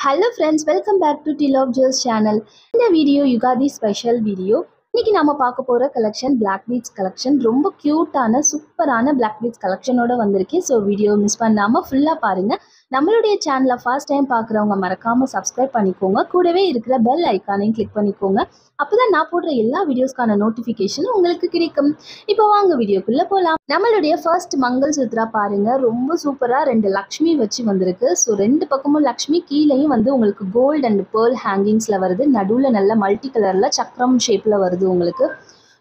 Hello friends, welcome back to Till of Jewels channel. இந்த video Ugadi special video. இன்னைக்கு நாம பார்க்க போற கலெக்ஷன் Black Beads கலெக்ஷன். ரொம்ப கியூட்டான சூப்பரான Black Beads கலெக்ஷனோட வந்திருக்கேன். ஸோ வீடியோ மிஸ் பண்ணாம ஃபுல்லா பாருங்க. நம்மளுடைய சேனலை ஃபர்ஸ்ட் டைம் பார்க்குறவங்க மறக்காம சப்ஸ்கிரைப் பண்ணிக்கோங்க. கூடவே இருக்கிற பெல் ஐக்கானையும் கிளிக் பண்ணிக்கோங்க. அப்போதான் நான் போடுற எல்லா வீடியோஸ்க்கான நோட்டிஃபிகேஷனும் உங்களுக்கு கிடைக்கும். இப்போ வாங்க வீடியோக்குள்ள போகலாம். நம்மளுடைய ஃபர்ஸ்ட் மங்கள் சூத்ரா பாருங்க. ரொம்ப சூப்பரா 2 லக்ஷ்மி வச்சு வந்திருக்கு. ஸோ 2 பக்கமும் லக்ஷ்மி, கீழேயும் வந்து உங்களுக்கு கோல்டு அண்ட் பேர்ல் ஹேங்கிங்ஸ்ல வருது. நடுவில் நல்ல மல்டி கலர்ல சக்கரம் ஷேப்ல வருது. உங்களுக்கு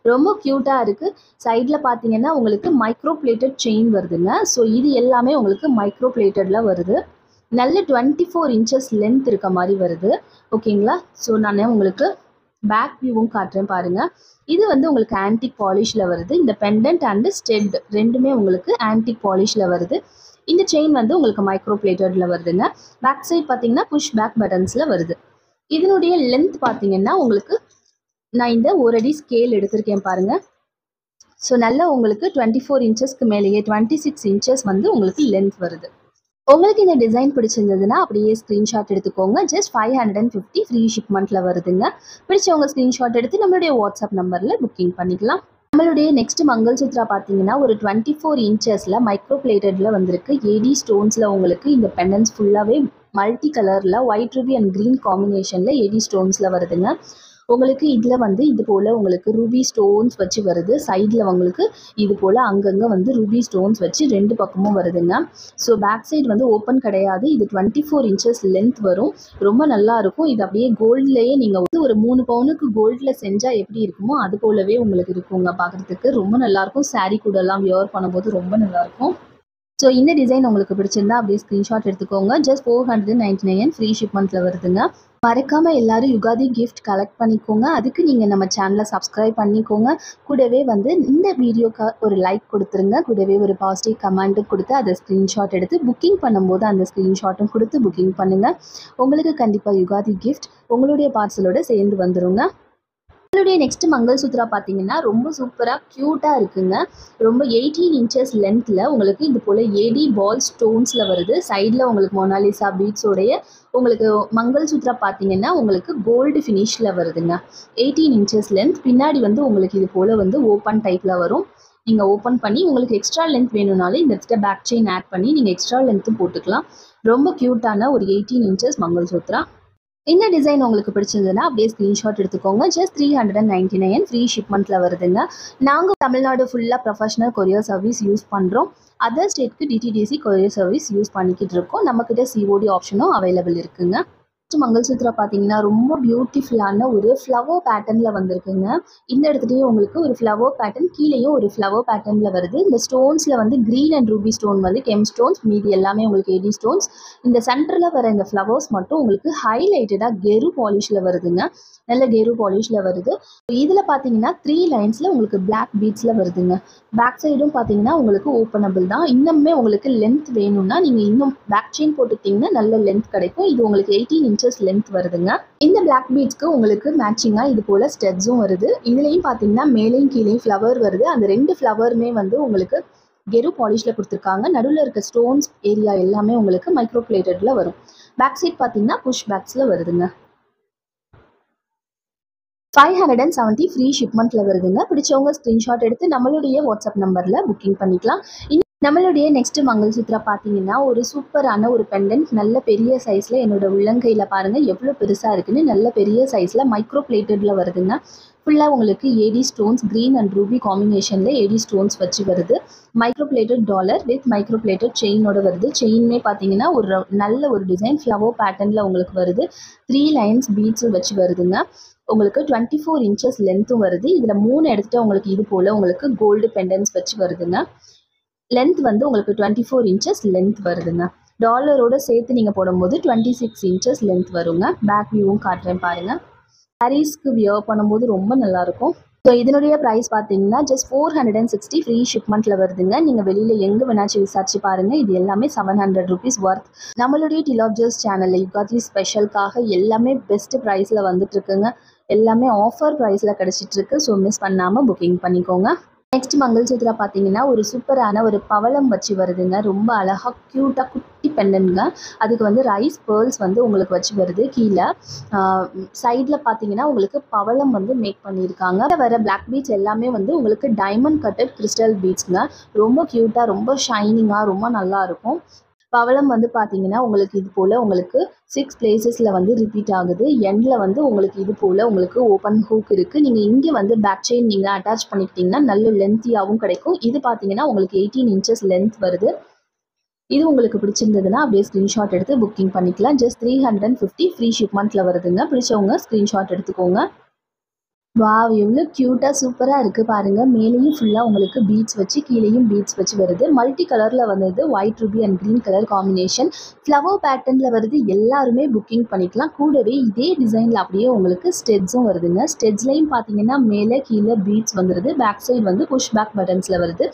ரொம்ப கியூட்டா இருக்கு. சைட்ல பாத்தீங்கன்னா உங்களுக்கு மைக்ரோ பிளேட்டட் செயின் வருதுங்க. ஸோ இது எல்லாமே உங்களுக்கு மைக்ரோ பிளேட்டட்ல வருது. நல்ல 24 இன்ச்சஸ் லென்த் இருக்க மாதிரி வருது. ஓகேங்களா? ஸோ நான் உங்களுக்கு பேக் வியூவும் காட்டுறேன் பாருங்க. இது வந்து உங்களுக்கு ஆன்டிக் பாலிஷ்ல வருது. இந்த பெண்டன்ட் அண்ட் ஸ்டெட் ரெண்டுமே உங்களுக்கு ஆன்டிக் பாலிஷ்ல வருது. இந்த செயின் வந்து உங்களுக்கு மைக்ரோ பிளேட்டட்ல வருதுங்க. பேக் சைட் பார்த்தீங்கன்னா புஷ் பேக் பட்டன்ஸ்ல வருது. இதனுடைய லென்த் பார்த்தீங்கன்னா உங்களுக்கு நான் இந்த 1 அடி ஸ்கேல் எடுத்திருக்கேன் பாருங்க. ஸோ நல்லா உங்களுக்கு 24 இன்ச்சஸ்க்கு மேலேயே 26 இன்ச்சஸ் வந்து உங்களுக்கு லென்த் வருது. உங்களுக்கு இந்த டிசைன் பிடிச்சிருந்ததுன்னா அப்படியே ஸ்க்ரீன்ஷாட் எடுத்துக்கோங்க. ஜஸ்ட் 550 ஃப்ரீ ஷிப்மெண்ட்டில் வருதுங்க. பிடிச்சவங்க ஸ்க்ரீன்ஷாட் எடுத்து நம்மளுடைய வாட்ஸ்அப் நம்பரில் புக்கிங் பண்ணிக்கலாம். நம்மளுடைய நெக்ஸ்ட் மங்கள்சூத்ரா பார்த்தீங்கன்னா ஒரு 24 இன்ச்சஸில் மைக்ரோ பிளேட்டடில் வந்திருக்கு. ஏடி ஸ்டோன்ஸில் உங்களுக்கு இந்த பெண்டன்ஸ் ஃபுல்லாகவே மல்டி கலரில் ஒயிட் ரூபி அண்ட் க்ரீன் காம்பினேஷனில் ஏடி ஸ்டோன்ஸில் வருதுங்க. உங்களுக்கு இதில் வந்து இது போல் உங்களுக்கு ரூபி ஸ்டோன்ஸ் வச்சு வருது. சைடில் உங்களுக்கு இது போல் அங்கங்கே வந்து ரூபி ஸ்டோன்ஸ் வச்சு 2 பக்கமும் வருதுங்க. ஸோ பேக் சைடு வந்து ஓப்பன் கிடையாது. இது 24 இன்ச்சஸ் லென்த் வரும். ரொம்ப நல்லா இருக்கும். இது அப்படியே கோல்ட்லேயே நீங்கள் வந்து ஒரு 3 பவுனுக்கு கோல்டில் செஞ்சால் எப்படி இருக்குமோ அது போலவே உங்களுக்கு இருக்குங்க. பார்க்குறதுக்கு ரொம்ப நல்லாயிருக்கும். சாரீ கூடலாம் வியர் பண்ணும்போது ரொம்ப நல்லாயிருக்கும். ஸோ இந்த டிசைன் உங்களுக்கு பிடிச்சிருந்தா அப்படியே ஸ்க்ரீன்ஷாட் எடுத்துக்கோங்க. ஜஸ்ட் 499 ஃப்ரீ ஷிப்மெண்ட்டில் வருதுங்க. மறக்காமல் எல்லாரும் யுகாதி கிஃப்ட் கலெக்ட் பண்ணிக்கோங்க. அதுக்கு நீங்கள் நம்ம சேனலை சப்ஸ்கிரைப் பண்ணிக்கோங்க. கூடவே வந்து இந்த வீடியோக்கு ஒரு லைக் கொடுத்துருங்க. கூடவே ஒரு பாசிட்டிவ் கமெண்ட்டும் கொடுத்து அதை ஸ்க்ரீன்ஷாட் எடுத்து புக்கிங் பண்ணும்போது அந்த ஸ்க்ரீன்ஷாட்டும் கொடுத்து புக்கிங் பண்ணுங்கள். உங்களுக்கு கண்டிப்பாக யுகாதி கிஃப்ட் உங்களுடைய பார்சலோடு சேர்ந்து வந்துடுங்க. நம்மளுடைய நெக்ஸ்ட் மங்கள்சூத்ரா பார்த்தீங்கன்னா ரொம்ப சூப்பராக க்யூட்டாக இருக்குங்க. ரொம்ப 18 இன்ச்சஸ் லென்த்தில் உங்களுக்கு இது போல் ஏடி பால் ஸ்டோன்ஸில் வருது. சைடில் உங்களுக்கு மொனாலிசா பீட்ஸோடைய உங்களுக்கு மங்கள்சூத்ரா பார்த்தீங்கன்னா உங்களுக்கு கோல்டு ஃபினிஷில் வருதுங்க. 18 இன்ச்சஸ் லென்த். பின்னாடி வந்து உங்களுக்கு இது போல் வந்து ஓப்பன் டைப்பில் வரும். நீங்கள் ஓப்பன் பண்ணி உங்களுக்கு எக்ஸ்ட்ரா லென்த் வேணும்னாலும் இந்த இடத்துல பேக் செயின் ஆட் பண்ணி நீங்கள் எக்ஸ்ட்ரா லென்த்தும் போட்டுக்கலாம். ரொம்ப க்யூட்டான ஒரு 18 இன்ச்சஸ் மங்கள்சூத்ரா. இந்த டிசைன் உங்களுக்கு பிடிச்சிருந்ததுன்னா அப்படியே ஸ்க்ரீன்ஷாட் எடுத்துக்கோங்க. ஜஸ்ட் 399 ஃப்ரீ ஷிப்மெண்ட்டில் வருதுங்க. நாங்கள் தமிழ்நாடு ஃபுல்லாக ப்ரொஃபஷனல் கொரியர் சர்வீஸ் யூஸ் பண்ணுறோம். அதர் ஸ்டேட்க்கு டிடிடிசி கொரியர் சர்வீஸ் யூஸ் பண்ணிக்கிட்டு இருக்கோம். நம்மக்கிட்ட சிஓடி ஆப்ஷனும் அவைலபிள் இருக்குங்க. மங்கள்சூத்ரா பார்த்தீங்கன்னா ரொம்ப பியூட்டிஃபுல்லான ஒரு ஃப்ளவர் பேட்டர்னில் வந்திருக்குங்க. இந்த இடத்துலையும் உங்களுக்கு ஒரு ஃப்ளவர் பேட்டர்ன், கீழேயும் ஒரு ஃப்ளவர் பேட்டர்னில் வருது. இந்த ஸ்டோன்ஸில் வந்து க்ரீன் அண்ட் ரூபி ஸ்டோன் வந்து கெம் ஸ்டோன்ஸ், மீதி எல்லாமே உங்களுக்கு ஏடி ஸ்டோன்ஸ். இந்த சென்டரில் வர இந்த ஃப்ளவர்ஸ் மட்டும் உங்களுக்கு ஹைலைட்டடாக கெரு பாலிஷில் வருதுங்க. நல்ல கெரு பாலிஷில் வருது. இதில் பார்த்தீங்கன்னா 3 லைன்ஸில் உங்களுக்கு பிளாக் பீட்ஸில் வருதுங்க. பேக் சைடும் பார்த்தீங்கன்னா உங்களுக்கு ஓப்பனபிள் தான். இன்னுமே உங்களுக்கு லென்த் வேணும்னா நீங்கள் இன்னும் பேக் செயின் போட்டுக்கிட்டிங்கன்னா நல்ல லென்த் கிடைக்கும். இது உங்களுக்கு 18 இன்ச்சஸ் லென்த் வருதுங்க. இந்த பிளாக் பீட்ஸ்க்கு உங்களுக்கு மேட்சிங்காக இது போல் ஸ்டெட்ஸும் வருது. இதுலேயும் பார்த்தீங்கன்னா மேலேயும் கீழேயும் ஃப்ளவர் வருது. அந்த 2 ஃப்ளவருமே வந்து உங்களுக்கு கெரு பாலிஷில் கொடுத்துருக்காங்க. நடுவில் இருக்க ஸ்டோன்ஸ் ஏரியா எல்லாமே உங்களுக்கு மைக்ரோ பிளேட்டடில் வரும். பேக் சைட் பார்த்தீங்கன்னா புஷ் பேக்ஸில் வருதுங்க. 570 ஃப்ரீ ஷிப்மெண்ட்டில் வருதுங்க. பிடிச்சவங்க ஸ்க்ரீன்ஷாட் எடுத்து நம்மளுடைய வாட்ஸ்அப் நம்பரில் புக்கிங் பண்ணிக்கலாம். நம்மளுடைய நெக்ஸ்ட் மங்கள்சூத்ரா பார்த்தீங்கன்னா ஒரு சூப்பரான ஒரு பெண்டன்ட், நல்ல பெரிய சைஸில் என்னோட உள்ளங்கையில் பாருங்கள் எவ்வளோ பெருசாக இருக்குன்னு. நல்ல பெரிய சைஸில் மைக்ரோ பிளேட்டடில் வருதுங்க. ஃபுல்லாக உங்களுக்கு AD stones, green and ruby காம்பினேஷனில் ஏடி ஸ்டோன்ஸ் வச்சு வருது. Micro plated dollar with micro plated செயினோட வருது. செயின்மே பார்த்தீங்கன்னா ஒரு நல்ல ஒரு டிசைன் ஃப்ளவர் பேட்டர்னில் உங்களுக்கு வருது. 3 லைன்ஸ் பீட்ஸும் வச்சு வருதுங்க. உங்களுக்கு 24 இன்ச்சஸ் லென்த்தும் வருது. இதில் 3 எடுத்துகிட்டு உங்களுக்கு இது போல் உங்களுக்கு கோல்டு பெண்டன்ஸ் வச்சு வருதுங்க. லென்த் வந்து உங்களுக்கு 24 இன்ச்சஸ் லென்த் வருதுங்க. டாலரோட சேர்த்து நீங்கள் போடும்போது 26 இன்ச்சஸ் லென்த் வருங்க. பேக் வியூவும் காட்டுறேன் பாருங்கள். சாரீஸ்க்கு வியர் பண்ணும்போது ரொம்ப நல்லாயிருக்கும். ஸோ இதனுடைய ப்ரைஸ் பார்த்தீங்கன்னா ஜஸ்ட் 460 ஃப்ரீ ஷிப்மெண்ட்டில் வருதுங்க. நீங்கள் வெளியில் எங்கே வேணாச்சும் விசாரிச்சு பாருங்கள். இது எல்லாமே 700 rupees ஒர்த். நம்மளுடைய டில் ஆஃப் ஜெவல்ஸ் சேனலில் யுகாதி ஸ்பெஷலுக்காக எல்லாமே பெஸ்ட் ப்ரைஸில் வந்துட்டுருக்குங்க. எல்லாமே ஆஃபர் ப்ரைஸில் கிடச்சிட்ருக்கு. ஸோ மிஸ் பண்ணாமல் புக்கிங் பண்ணிக்கோங்க. நெக்ஸ்ட் மங்கள்சூத்ரா பார்த்தீங்கன்னா ஒரு சூப்பரான ஒரு பவளம் வச்சு வருதுங்க. ரொம்ப அழகாக க்யூட்டாக குட்டி பெண்டன்ட்ங்க. அதுக்கு வந்து ரைஸ் பேர்ல்ஸ் வந்து உங்களுக்கு வச்சு வருது. கீழே சைடில் பார்த்தீங்கன்னா உங்களுக்கு பவளம் வந்து மேக் பண்ணியிருக்காங்க. வர பிளாக் பீட்ஸ் எல்லாமே வந்து உங்களுக்கு டைமண்ட் கட்டட் கிறிஸ்டல் பீட்ஸ்ங்க. ரொம்ப க்யூட்டாக ரொம்ப ஷைனிங்காக ரொம்ப நல்லாயிருக்கும். பவளம் வந்து பார்த்தீங்கன்னா உங்களுக்கு இது போல் உங்களுக்கு 6 பிளேசஸில் வந்து ரிப்பீட் ஆகுது. எண்டில் வந்து உங்களுக்கு இது போல் உங்களுக்கு ஓப்பன் ஹூக் இருக்குது. நீங்கள் இங்கே வந்து பேக் செயின் நீங்கள் அட்டாச் பண்ணிக்கிட்டிங்கன்னா நல்ல லென்த்தியாகவும் கிடைக்கும். இது பார்த்தீங்கன்னா உங்களுக்கு 18 இன்ச்சஸ் லென்த் வருது. இது உங்களுக்கு பிடிச்சிருந்ததுன்னா அப்படியே ஸ்க்ரீன்ஷாட் எடுத்து புக்கிங் பண்ணிக்கலாம். ஜஸ்ட் 350 ஃப்ரீ ஷிப்மெண்ட்டில் வருதுங்க. பிடிச்சவங்க ஸ்க்ரீன்ஷாட் எடுத்துக்கோங்க. வாவ்! எவ்வளோ க்யூட்டாக சூப்பராக இருக்குது பாருங்கள். மேலேயும் ஃபுல்லாக உங்களுக்கு பீட்ஸ் வச்சு கீழேயும் பீட்ஸ் வச்சு வருது. மல்டி கலரில் வந்தது white ruby and green colour combination. Flower பேட்டர்னில் வருது. எல்லாருமே புக்கிங் பண்ணிக்கலாம். கூடவே இதே டிசைனில் அப்படியே உங்களுக்கு ஸ்டெட்ஸும் வருதுங்க. ஸ்டெட்ஸ்லையும் பார்த்தீங்கன்னா மேலே கீழே பீட்ஸ் வந்துடுது. பேக் சைடு வந்து புஷ் பேக் பட்டன்ஸில் வருது.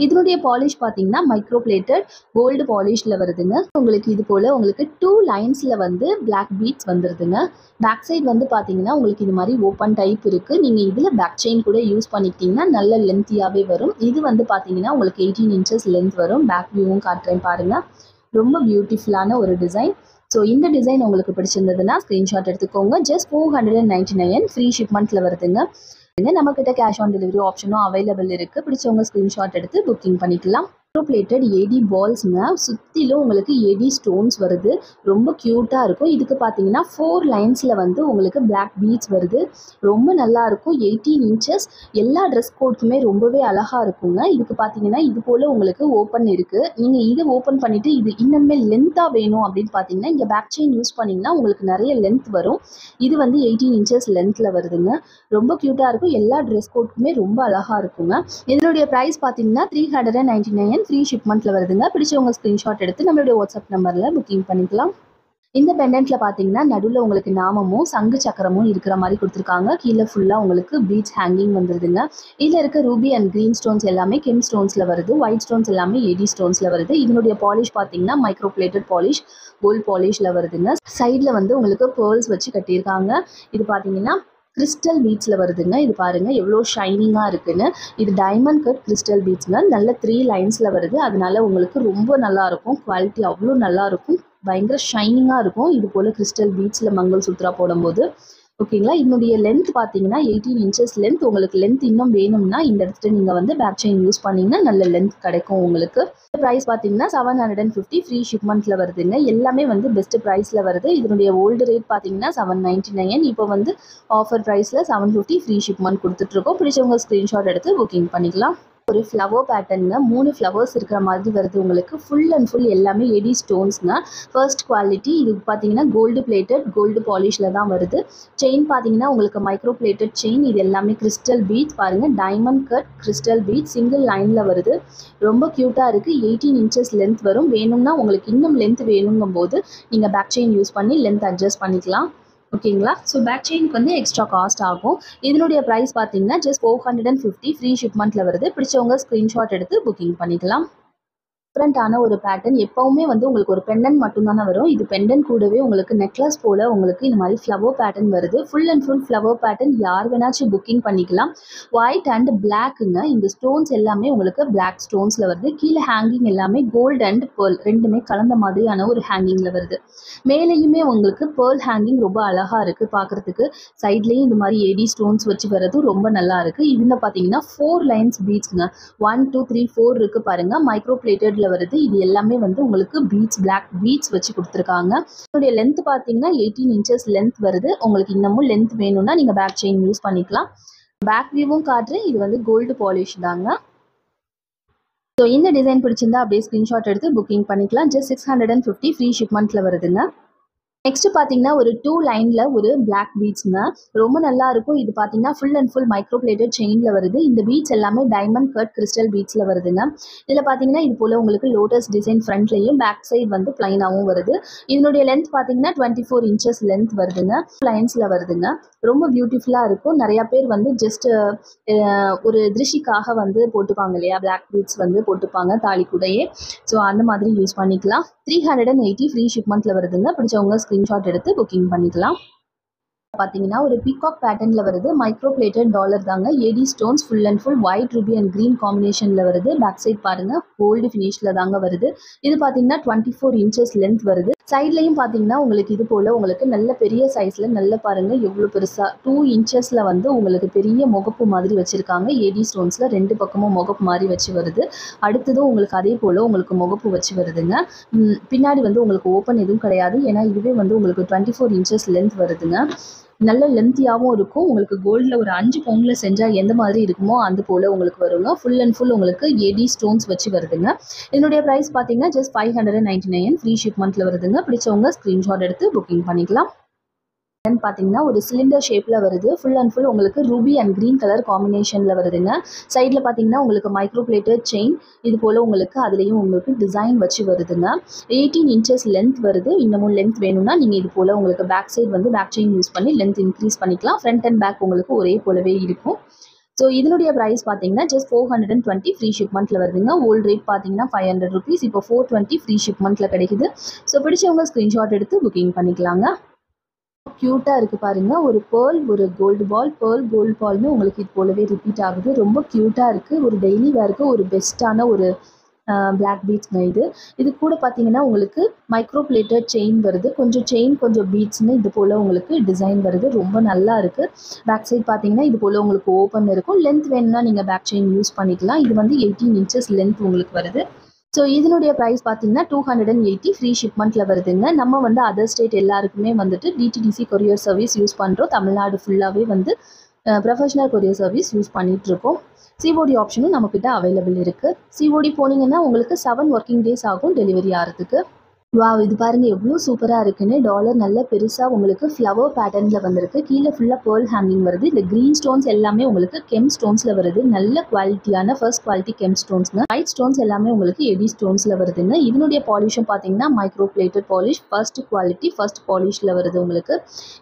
இதனுடைய பாலிஷ் பார்த்தீங்கன்னா மைக்ரோ பிளேட்டட் கோல்டு பாலிஷில் வருதுங்க. உங்களுக்கு இது போல் உங்களுக்கு 2 லைன்ஸில் வந்து பிளாக் பீட்ஸ் வந்துடுதுங்க. பேக் சைடு வந்து பார்த்தீங்கன்னா உங்களுக்கு இது மாதிரி ஓப்பன் டைப் இருக்குது. நீங்கள் இதில் பேக் செயின் கூட யூஸ் பண்ணிக்கிட்டிங்கன்னா நல்ல லென்த்தியாகவே வரும். இது வந்து பார்த்தீங்கன்னா உங்களுக்கு 18 இன்ச்சஸ் லென்த் வரும். பேக் வியூவும் காட்டுறேன் பாருங்கள். ரொம்ப பியூட்டிஃபுல்லான ஒரு டிசைன். ஸோ இந்த டிசைன் உங்களுக்கு பிடிச்சிருந்ததுன்னா ஸ்க்ரீன்ஷாட் எடுத்துக்கோங்க. ஜஸ்ட் 499 ஃப்ரீ ஷிப்மெண்ட்டில் வருதுங்க. நம்மக்கிட்ட கேஷ் ஆன் டெலிவரி ஆப்ஷனும் அவைலபிள் இருக்குது. பிடிச்சவங்க ஸ்க்ரீன்ஷாட் எடுத்து புக்கிங் பண்ணிக்கலாம். பிளேட்டட் ஏடி பால்ஸ்ங்க. சுற்றிலும் உங்களுக்கு ஏடி ஸ்டோன்ஸ் வருது. ரொம்ப க்யூட்டாக இருக்கும். இதுக்கு பார்த்தீங்கன்னா 4 லைன்ஸில் வந்து உங்களுக்கு பிளாக் பீட்ஸ் வருது. ரொம்ப நல்லாயிருக்கும். 18 இன்ச்சஸ் எல்லா ட்ரெஸ் கோட்க்குமே ரொம்பவே அழகாக இருக்குங்க. இதுக்கு பார்த்தீங்கன்னா இது போல் உங்களுக்கு ஓப்பன் இருக்குது. நீங்கள் இதை ஓப்பன் பண்ணிவிட்டு இது இன்னுமே லென்த்தாக வேணும் அப்படின்னு பார்த்தீங்கன்னா இங்கே பேக் செயின் யூஸ் பண்ணிங்கன்னா உங்களுக்கு நிறைய லென்த் வரும். இது வந்து 18 இன்ச்சஸ் லென்த்தில் வருதுங்க. ரொம்ப க்யூட்டாக இருக்கும். எல்லா ட்ரெஸ் கோட்க்குமே ரொம்ப அழகாக இருக்குங்க. இதனுடைய ப்ரைஸ் பார்த்தீங்கன்னா 399 ஃப்ரீ ஷிப்மெண்ட்டில் வருதுங்க. பிடிச்சவங்க ஸ்க்ரீன்ஷாட் எடுத்து நம்மளுடைய வாட்ஸ்அப் நம்பரில் புக்கிங் பண்ணிக்கலாம். இந்த பெண்டன்ட்டில் பார்த்தீங்கன்னா நடுவில் உங்களுக்கு நாமமும் சங்கு சக்கரமும் இருக்கிற மாதிரி கொடுத்துருக்காங்க. கீழே ஃபுல்லாக உங்களுக்கு பீட்ஸ் ஹேங்கிங் வந்துடுதுங்க. இதில் இருக்க ரூபி அண்ட் க்ரீன் ஸ்டோன்ஸ் எல்லாமே கெம் ஸ்டோன்ஸில் வருது. ஒயிட் ஸ்டோன்ஸ் எல்லாமே ஏடி ஸ்டோன்ஸில் வருது. இதனுடைய பாலிஷ் பார்த்தீங்கன்னா மைக்ரோ பிளேட்டட் பாலிஷ் கோல்ட் பாலிஷில் வருதுங்க. சைடில் வந்து உங்களுக்கு பேர்ல்ஸ் வச்சு கட்டியிருக்காங்க. இது பார்த்தீங்கன்னா கிறிஸ்டல் பீட்ஸில் வருதுங்க. இது பாருங்கள் எவ்வளோ ஷைனிங்காக இருக்குன்னு. இது டைமண்ட் கட் கிறிஸ்டல் பீட்ஸுங்க. நல்ல 3 லைன்ஸில் வருது. அதனால உங்களுக்கு ரொம்ப நல்லாயிருக்கும். குவாலிட்டி அவ்வளோ நல்லாயிருக்கும். பயங்கர ஷைனிங்காக இருக்கும். இது போல் கிறிஸ்டல் பீட்ஸில் மங்கள்சூத்ரா போடும்போது ஓகேங்களா. இதனுடைய லென்த் பார்த்தீங்கன்னா 18 இன்ச்சஸ் லென்த். உங்களுக்கு லென்த் இன்னும் வேணும்னா இந்த இடத்துல நீங்கள் வந்து பேக் செயின் யூஸ் பண்ணிங்கன்னா நல்ல லென்த் கிடைக்கும் உங்களுக்கு. ப்ரைஸ் பார்த்தீங்கன்னா 750 ஃப்ரீ ஷிப்மெண்ட்டில் வருதுங்க. எல்லாமே வந்து பெஸ்ட் ப்ரைஸில் வருது. இதனுடைய ஓல்டு ரேட் பார்த்தீங்கன்னா 799. இப்போ வந்து ஆஃபர் ப்ரைஸில் 750 ஃப்ரீ ஷிப்மெண்ட் கொடுத்துட்ருக்கோம். பிடிச்சவங்க ஸ்க்ரீன்ஷாட் எடுத்து புக்கிங் பண்ணிக்கலாம். ஒரு ஃப்ளவர் பேட்டர்னுங்க. 3 ஃப்ளவர்ஸ் இருக்கிற மாதிரி வருது உங்களுக்கு. ஃபுல் அண்ட் ஃபுல் எல்லாமே ஏடி ஸ்டோன்ஸ்ங்க. First quality. இது பார்த்தீங்கன்னா கோல்டு பிளேட்டட் கோல்டு பாலிஷில் தான் வருது. செயின் பார்த்தீங்கன்னா உங்களுக்கு மைக்ரோ பிளேட்டட் செயின். இது எல்லாமே கிறிஸ்டல் பீட்ஸ் பாருங்கள். Diamond cut crystal bead single லைனில் வருது. ரொம்ப க்யூட்டாக இருக்குது. 18 இன்ச்சஸ் லென்த் வரும். வேணும்னா உங்களுக்கு இன்னும் லென்த் வேணுங்கும் போது நீங்கள் பேக் செயின் யூஸ் பண்ணி லென்த் அட்ஜஸ்ட் பண்ணிக்கலாம். ஓகேங்களா. ஸோ பேக் செயினுக்கு வந்து எக்ஸ்ட்ரா காஸ்ட் ஆகும். இதனுடைய ப்ரைஸ் பார்த்தீங்கன்னா ஜஸ்ட் 450 ஃப்ரீ ஷிப்மெண்ட்டில் வருது. பிடிச்சவங்க ஸ்க்ரீன்ஷாட் எடுத்து புக்கிங் பண்ணிக்கலாம். டிஃப்ரெண்ட்டான ஒரு பேட்டர்ன். எப்போவுமே வந்து உங்களுக்கு ஒரு பெண்டன்ட் மட்டும்தானே வரும். இது பெண்டன்ட் கூடவே உங்களுக்கு நெக்லஸ் போல் உங்களுக்கு இந்த மாதிரி ஃப்ளவர் பேட்டர்ன் வருது. Full and full flower pattern. யார் வேணாச்சும் புக்கிங் பண்ணிக்கலாம். ஒயிட் அண்ட் பிளாக்குங்க. இந்த ஸ்டோன்ஸ் எல்லாமே உங்களுக்கு பிளாக் ஸ்டோன்ஸில் வருது. கீழே ஹேங்கிங் எல்லாமே கோல்டு அண்ட் பேர்ல் ரெண்டுமே கலந்த மாதிரியான ஒரு ஹேங்கிங்கில் வருது. மேலேயுமே உங்களுக்கு பேர்ல் ஹேங்கிங் ரொம்ப அழகாக இருக்குது பார்க்குறதுக்கு. சைட்லேயும் இந்த மாதிரி ஏடி ஸ்டோன்ஸ் வச்சு வர்றதும் ரொம்ப நல்லா இருக்குது. இதில் பார்த்தீங்கன்னா 4 லைன்ஸ் பீட்ஸுங்க. 1 2 3 4 இருக்குது பாருங்கள். மைக்ரோ பிளேட்டட் வருது. இது எல்லாமே வந்து உங்களுக்கு பீட்ஸ் பிளாக் பீட்ஸ் வச்சு கொடுத்துருக்காங்க. இதனுடைய லென்த் பார்த்தீங்கன்னா 18 இன்ச்சஸ் லென்த் வருது. உங்களுக்கு இன்னமும் லென்த் வேணும்னா நீங்கள் பேக் செயின் யூஸ் பண்ணிக்கலாம். பேக் வியூவும் காட்டுறேன். இது வந்து கோல்டு பாலிஷ் தாங்க. ஸோ இந்த டிசைன் பிடிச்சிருந்தா அப்படியே ஸ்க்ரீன்ஷாட் எடுத்து புக்கிங் பண்ணிக்கலாம். ஜஸ்ட் 650 ஃப்ரீ ஷிப்மெண்ட்டில் வருதுங்க. நெக்ஸ்ட் பார்த்தீங்கன்னா ஒரு 2 லைனில் ஒரு பிளாக் பீட்ஸுங்க. ரொம்ப நல்லா இருக்கும். இது பார்த்தீங்கன்னா full and full micro plated செயினில் வருது. இந்த பீட்ஸ் எல்லாமே டைமண்ட் கட் கிறிஸ்டல் பீட்ஸில் வருதுங்க. இதில் பார்த்தீங்கன்னா இது போல் உங்களுக்கு லோட்டஸ் டிசைன் ஃப்ரண்ட்லேயும் பேக் சைடு வந்து பிளைனாகவும் வருது. இதனுடைய லென்த் பார்த்தீங்கன்னா 24 இன்ச்சஸ் லென்த் வருதுங்க. லைன்ஸில் வருதுங்க. ரொம்ப பியூட்டிஃபுல்லாக இருக்கும். நிறையா பேர் வந்து ஜஸ்ட் ஒரு திருஷ்டிக்காக வந்து போட்டுப்பாங்க இல்லையா, பிளாக் பீட்ஸ் வந்து போட்டுப்பாங்க தாலி கூடையே. ஸோ அந்த மாதிரி யூஸ் பண்ணிக்கலாம். 380 ஃப்ரீ ஷிப்மெண்ட்டில் வருதுங்க. பிடிச்சவங்க ஸ்க்ரீன்ஷாட் எடுத்து புக்கிங் பண்ணிக்கலாம். பார்த்தீங்கன்னா ஒரு பீகாக் பேட்டர்னில் வருது. மைக்ரோ பிளேட்டட் டாலர் தாங்க. AD stones full and full white ruby and green காம்பினேஷனில் வருது. பேக் சைட் பாருங்கள் கோல்டு ஃபினிஷில் தாங்க வருது. இது பார்த்தீங்கன்னா 24 இன்ச்சஸ் லென்த் வருது. சைட்லையும் பார்த்தீங்கன்னா உங்களுக்கு இது போல் உங்களுக்கு நல்ல பெரிய சைஸில் நல்ல பாருங்கள் எவ்வளோ பெருசாக 2 இன்ச்சஸில் வந்து உங்களுக்கு பெரிய முகப்பு மாதிரி வச்சுருக்காங்க. ஏடி ஸ்டோன்ஸில் 2 பக்கமும் முகப்பு மாதிரி வச்சு வருது. அடுத்ததும் உங்களுக்கு அதே போல் உங்களுக்கு முகப்பு வச்சு வருதுங்க. பின்னாடி வந்து உங்களுக்கு ஓப்பன் எதுவும் கிடையாது. ஏன்னா இதுவே வந்து உங்களுக்கு 24 இன்ச்சஸ் லென்த் வருதுங்க. நல்ல லென்த்தியாகவும் இருக்கும். உங்களுக்கு கோல்டில் ஒரு 5 பவுண்டில் செஞ்சால் எந்த மாதிரி இருக்குமோ அது போல் உங்களுக்கு வருங்க. ஃபுல் அண்ட் ஃபுல் உங்களுக்கு ஏடி ஸ்டோன்ஸ் வச்சு வருதுங்க. இதனுடைய ப்ரைஸ் பார்த்தீங்கன்னா ஜஸ்ட் 599 ஃப்ரீ ஷிப்மெண்ட்டில் வருதுங்க. பிடிச்சவங்க ஸ்க்ரீன்ஷாட் எடுத்து புக்கிங் பண்ணிக்கலாம். பார்த்தீங்கன்னா ஒரு சிலிண்டர் ஷேப்பில் வருது. ஃபுல் அண்ட் ஃபுல் உங்களுக்கு ரூபி அண்ட் க்ரீன் கலர் காம்பினேஷனில் வருதுங்க. சைடில் பார்த்தீங்கன்னா உங்களுக்கு மைக்ரோ பிளேட்டட் செயின் இது போல் உங்களுக்கு அதுலேயும் உங்களுக்கு டிசைன் வச்சு வருதுங்க. 18 இன்ச்சஸ் லென்த் வருது. இன்னமும் லென்த் வேணும்னா நீங்கள் இது போல் உங்களுக்கு பேக் சைடு வந்து பேக் செயின் யூஸ் பண்ணி லென்த் இன்க்ரீஸ் பண்ணிக்கலாம். ஃப்ரண்ட் அண்ட் பேக் உங்களுக்கு ஒரே போலவே இருக்கும். ஸோ இதனுடைய ப்ரைஸ் பார்த்தீங்கன்னா ஜஸ்ட் 420 ஃப்ரீ ஷிப்மெண்ட்டில் வருதுங்க. ஓல்டு ரேட் பார்த்தீங்கன்னா 500 ருபீஸ். இப்போ 420 ஃப்ரீ ஷிப்மெண்ட்டில் கிடைக்குது. ஸோ பிடிச்சவங்க ஸ்க்ரீன்ஷாட் எடுத்து புக்கிங் பண்ணிக்கலாங்க. க்யூட்டாக இருக்குது பாருங்கள். ஒரு பேர்ல் ஒரு கோல்டு பால் கோல்டு பால்னு உங்களுக்கு இது போலவே ரிப்பீட் ஆகுது. ரொம்ப க்யூட்டாக இருக்குது. ஒரு டெய்லி வேருக்கு ஒரு பெஸ்ட்டான ஒரு பிளாக் பீட்ஸ்ங்க இது கூட பார்த்தீங்கன்னா உங்களுக்கு மைக்ரோ பிளேட்டட் செயின் வருது. கொஞ்சம் செயின் கொஞ்சம் பீட்ஸ்னு இது போல் உங்களுக்கு டிசைன் வருது. ரொம்ப நல்லா இருக்குது. பேக் சைட் பார்த்தீங்கன்னா இது போல் உங்களுக்கு ஓப்பன் இருக்கும். லென்த் வேணும்னா நீங்கள் பேக் செயின் யூஸ் பண்ணிக்கலாம். இது வந்து 18 இன்ச்சஸ் லென்த் உங்களுக்கு வருது. ஸோ இதனுடைய ப்ரைஸ் பார்த்தீங்கன்னா 280 ஃப்ரீ ஷிப்மெண்ட்டில் வருதுங்க. நம்ம வந்து அதர் ஸ்டேட் எல்லாருக்குமே வந்துட்டு டிடிடிசி கொரியர் சர்வீஸ் யூஸ் பண்ணுறோம். தமிழ்நாடு ஃபுல்லாகவே வந்து ப்ரொஃபஷனல் கொரியர் சர்வீஸ் யூஸ் பண்ணிகிட்ருக்கோம். சிஓடி ஆப்ஷனும் நம்மக்கிட்ட அவைலபிள் இருக்குது. சிஓடி போனீங்கன்னா உங்களுக்கு 7 ஒர்க்கிங் டேஸ் ஆகும் டெலிவரி ஆகிறதுக்கு. வாவ், இது பாருங்கள் எவ்வளோ சூப்பராக இருக்குன்னு. டாலர் நல்ல பெருசாக உங்களுக்கு ஃப்ளவர் பேட்டர்னில் வந்திருக்கு. கீழே ஃபுல்லாக பேர்ல் ஹேங்கிங் வருது. இந்த க்ரீன் ஸ்டோன்ஸ் எல்லாமே உங்களுக்கு கெம் ஸ்டோன்ஸில் வருது. நல்ல குவாலிட்டியான ஃபர்ஸ்ட் குவாலிட்டி கெம் ஸ்டோன்ஸுங்க. ஒயிட் ஸ்டோன்ஸ் எல்லாமே உங்களுக்கு எடி ஸ்டோன்ஸில் வருதுங்க. இதனுடைய பாலிஷும் பார்த்தீங்கன்னா micro plated polish first quality first பாலிஷில் வருது உங்களுக்கு.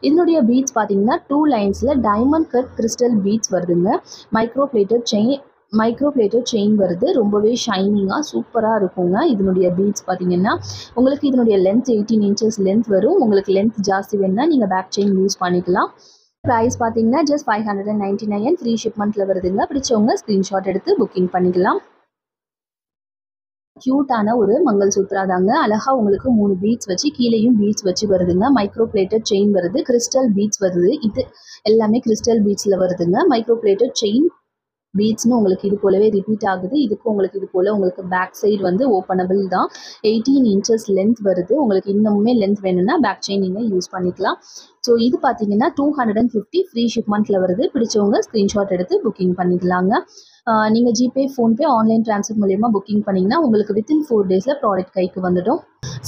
இதனுடைய பீட்ஸ் பார்த்தீங்கன்னா 2 லைன்ஸில் டைமண்ட் கட் கிறிஸ்டல் பீட்ஸ் வருதுங்க. மைக்ரோ பிளேட்டட் செயின் வருது. ரொம்பவே ஷைனிங்காக சூப்பராக இருக்குங்க. இதனுடைய பீட்ஸ் பார்த்தீங்கன்னா உங்களுக்கு இதனுடைய லென்த் 18 இன்ச்சஸ் லென்த் வரும். உங்களுக்கு லென்த் ஜாஸ்தி வேணும்னா நீங்கள் பேக் செயின் யூஸ் பண்ணிக்கலாம். ப்ரைஸ் பார்த்தீங்கன்னா ஜஸ்ட் 599 ஃப்ரீ ஷிப்மெண்ட்டில் வருதுங்க. பிடிச்சவங்க ஸ்க்ரீன்ஷாட் எடுத்து புக்கிங் பண்ணிக்கலாம். க்யூட்டான ஒரு மங்கள் சூத்ரா தாங்க. அழகாக உங்களுக்கு 3 பீட்ஸ் வச்சு கீழேயும் பீட்ஸ் வச்சு வருதுங்க. மைக்ரோ பிளேட்டட் செயின் வருது. கிறிஸ்டல் பீட்ஸ் வருது. இது எல்லாமே கிறிஸ்டல் பீட்ஸில் வருதுங்க. மைக்ரோ பிளேட்டட் செயின் பீட்ஸ்னு உங்களுக்கு இது போலவே ரிப்பீட் ஆகுது. இதுக்கு உங்களுக்கு இது போல் உங்களுக்கு பேக் சைடு வந்து ஓப்பனபிள் தான். 18 இன்ச்சஸ் லென்த் வருது. உங்களுக்கு இன்னமுமே லென்த் வேணும்னா பேக் செயின் நீங்கள் யூஸ் பண்ணிக்கலாம். ஸோ இது பார்த்தீங்கன்னா 250 ஃப்ரீ ஷிப்மெண்ட்டில் வருது. பிடிச்சவங்க ஸ்க்ரீன்ஷாட் எடுத்து புக்கிங் பண்ணிக்கலாங்க. நீங்கள் ஜிபே ஃபோன்பே ஆன்லைன் ட்ரான்ஸ்ஃபர் மூலயமா புக்கிங் பண்ணிங்கன்னா உங்களுக்கு வித்தின் 4 டேஸில் ப்ராடக்ட் கைக்கு வந்துடும்.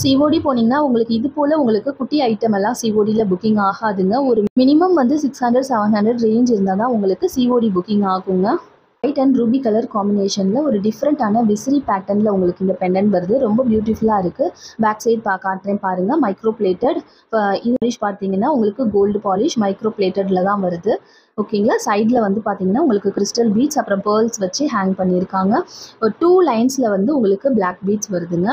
சிஓடி போனீங்கன்னா உங்களுக்கு இது போல் உங்களுக்கு குட்டி ஐட்டம் எல்லாம் சிஓடியில் புக்கிங் ஆகாதுங்க. ஒரு மினிமம் வந்து 600-700 ரேஞ்ச் இருந்தால் தான் உங்களுக்கு சிஓடி புக்கிங் ஆகுங்க. ஒயிட் அண்ட் ரூபி கலர் காம்பினேஷனில் ஒரு டிஃப்ரெண்ட்டான விசிறி பேட்டர்னில் உங்களுக்கு இந்த பெண்டன்ட் வருது. ரொம்ப பியூட்டிஃபுல்லாக இருக்குது. பேக் சைட் காட்டுறேன் பாருங்கள். மைக்ரோ பிளேட்டட் இது பார்த்தீங்கன்னா உங்களுக்கு கோல்டு பாலிஷ் மைக்ரோ பிளேட்டடில் தான் வருது. ஓகேங்களா. சைடில் வந்து பார்த்தீங்கன்னா உங்களுக்கு கிறிஸ்டல் பீட்ஸ் அப்புறம் பேர்ல்ஸ் வச்சு ஹேங் பண்ணியிருக்காங்க. ஒரு 2 லைன்ஸில் வந்து உங்களுக்கு பிளாக் பீட்ஸ் வருதுங்க.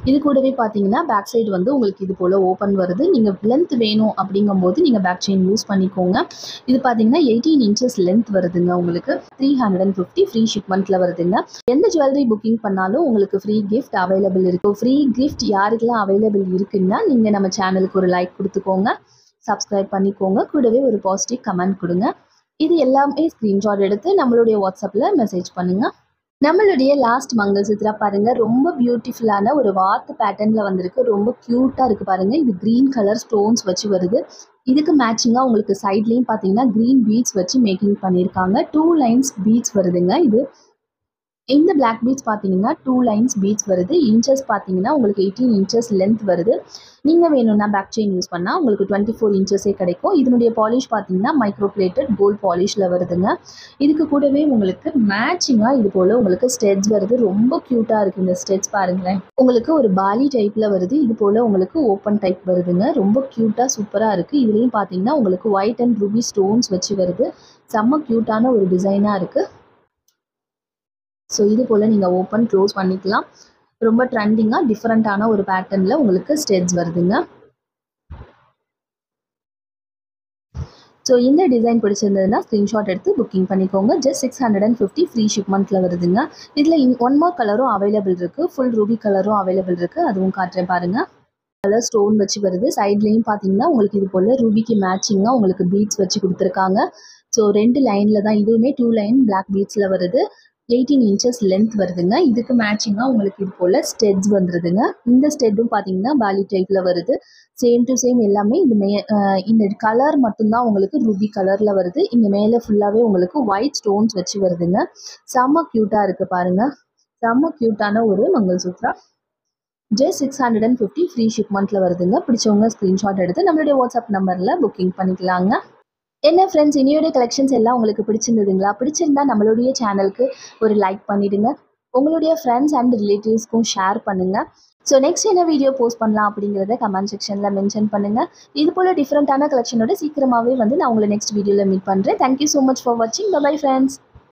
இது கூடவே பார்த்தீங்கன்னா பேக் சைடு வந்து உங்களுக்கு இது போல் ஓப்பன் வருது. நீங்கள் லென்த் வேணும் அப்படிங்கும்போது நீங்கள் பேக் செயின் யூஸ் பண்ணிக்கோங்க. இது பார்த்தீங்கன்னா 18 இன்ச்சஸ் லென்த் வருதுங்க. உங்களுக்கு 350 ஃப்ரீ ஷிப்மெண்ட்டில் வருதுங்க. எந்த ஜுவல்லரி புக்கிங் பண்ணாலும் உங்களுக்கு ஃப்ரீ கிஃப்ட் அவைலபிள் இருக்குது. ஃப்ரீ கிஃப்ட் யாருக்கெல்லாம் அவைலபிள் இருக்குன்னா நீங்கள் நம்ம சேனலுக்கு ஒரு லைக் கொடுத்துக்கோங்க, சப்ஸ்கிரைப் பண்ணிக்கோங்க, கூடவே ஒரு பாசிட்டிவ் கமெண்ட் கொடுங்க. இது எல்லாமே ஸ்க்ரீன்ஷாட் எடுத்து நம்மளுடைய வாட்ஸ்அப்பில் மெசேஜ் பண்ணுங்கள். நம்மளுடைய லாஸ்ட் மங்கள் சூத்ரா பாருங்கள். ரொம்ப பியூட்டிஃபுல்லான ஒரு வாத்து பேட்டர்னில் வந்திருக்கு. ரொம்ப க்யூட்டாக இருக்குது பாருங்கள். இது க்ரீன் கலர் ஸ்டோன்ஸ் வச்சு வருது. இதுக்கு மேட்சிங்காக உங்களுக்கு சைட்லேயும் பார்த்தீங்கன்னா க்ரீன் பீட்ஸ் வச்சு மேக்கிங் பண்ணியிருக்காங்க. 2 லைன்ஸ் பீட்ஸ் வருதுங்க. இந்த பிளாக் பீட்ஸ் பார்த்தீங்கன்னா 2 லைன்ஸ் பீட்ஸ் வருது. இன்ச்சஸ் பார்த்தீங்கன்னா உங்களுக்கு 18 இன்ச்சஸ் லென்த் வருது. நீங்கள் வேணும்னா பேக் செயின் யூஸ் பண்ணால் உங்களுக்கு 24 இன்ச்சஸே கிடைக்கும். இதனுடைய பாலிஷ் பார்த்தீங்கன்னா மைக்ரோ பிளேட்டட் கோல்ட் பாலிஷில் வருதுங்க. இதுக்கு கூடவே உங்களுக்கு மேட்சிங்காக இது போல் உங்களுக்கு ஸ்டெட்ஸ் வருது. ரொம்ப க்யூட்டாக இருக்குது இந்த ஸ்டெட்ஸ் பாருங்களேன். உங்களுக்கு ஒரு பாலி டைப்பில் வருது. இது போல் உங்களுக்கு ஓப்பன் டைப் வருதுங்க. ரொம்ப க்யூட்டாக சூப்பராக இருக்குது. இதுலேயும் பார்த்தீங்கன்னா உங்களுக்கு ஒயிட் அண்ட் ரூபி ஸ்டோன்ஸ் வச்சு வருது. செம்ம க்யூட்டான ஒரு டிசைனாக இருக்குது. ஸோ இது போல் நீங்கள் ஓப்பன் க்ளோஸ் பண்ணிக்கலாம். ரொம்ப ட்ரெண்டிங்காக டிஃப்ரெண்ட்டான ஒரு பேட்டர்னில் உங்களுக்கு ஸ்டெட்ஸ் வருதுங்க. ஸோ இந்த டிசைன் பிடிச்சிருந்ததுன்னா ஸ்க்ரீன்ஷாட் எடுத்து புக்கிங் பண்ணிக்கோங்க. ஜஸ்ட் 650 ஃப்ரீ ஷிப்மெண்ட்டில் வருதுங்க. இதில் ஒன் மோர் கலரும் அவைலபிள் இருக்குது. ஃபுல் ரூபி கலரும் அவைலபிள் இருக்குது. அதுவும் காட்டுறேன் பாருங்கள். கலர் ஸ்டோன் வச்சு வருது. சைட்லேயும் பார்த்தீங்கன்னா உங்களுக்கு இது போல் ரூபிக்கு மேட்சிங்காக உங்களுக்கு பீட்ஸ் வச்சு கொடுத்துருக்காங்க. ஸோ 2 லைனில் தான், இதுவுமே 2 லைன் பிளாக் பீட்ஸில் வருது. 18 இன்ச்சஸ் லென்த் வருதுங்க. இதுக்கு மேட்சிங்காக உங்களுக்கு இது போல் ஸ்டெட்ஸ் வந்துடுதுங்க. இந்த ஸ்டெட்டும் பார்த்தீங்கன்னா பாலி டைப்பில் வருது. சேம் டு சேம் எல்லாமே இந்த கலர் மட்டும்தான் உங்களுக்கு ரூபி கலரில் வருது. இங்கே மேலே ஃபுல்லாகவே உங்களுக்கு ஒயிட் ஸ்டோன்ஸ் வச்சு வருதுங்க. செம்ம க்யூட்டாக இருக்குது பாருங்கள். செம்ம க்யூட்டான ஒரு மங்கள்சூத்ரா. ஜஸ்ட் 650 ஃப்ரீ ஷிப்மெண்ட்டில் வருதுங்க. பிடிச்சவங்க ஸ்க்ரீன்ஷாட் எடுத்து நம்மளுடைய வாட்ஸ்அப் நம்பரில் புக்கிங் பண்ணிக்கலாங்க. என்ன ஃப்ரெண்ட்ஸ், இனியோடைய கலெக்ஷன்ஸ் எல்லாம் உங்களுக்கு பிடிச்சிருந்ததுங்களா? பிடிச்சிருந்தா நம்மளுடைய சேனலுக்கு ஒரு லைக் பண்ணிவிடுங்க. உங்களுடைய ஃப்ரெண்ட்ஸ் அண்ட் ரிலேட்டிவ்ஸ்க்கும் ஷேர் பண்ணுங்கள். ஸோ நெக்ஸ்ட் என்ன வீடியோ போஸ்ட் பண்ணலாம் அப்படிங்கிறத கமெண்ட் செக்ஷனில் மென்ஷன் பண்ணுங்கள். இது போல் டிஃப்ரெண்ட்டான கலெக்ஷனோட சீக்கிரமாகவே வந்து நான் உங்களை நெக்ஸ்ட் வீடியோவில் மீட் பண்ணுறேன். தேங்க்யூ ஸோ மச் ஃபார் வாட்சிங். Bye friends.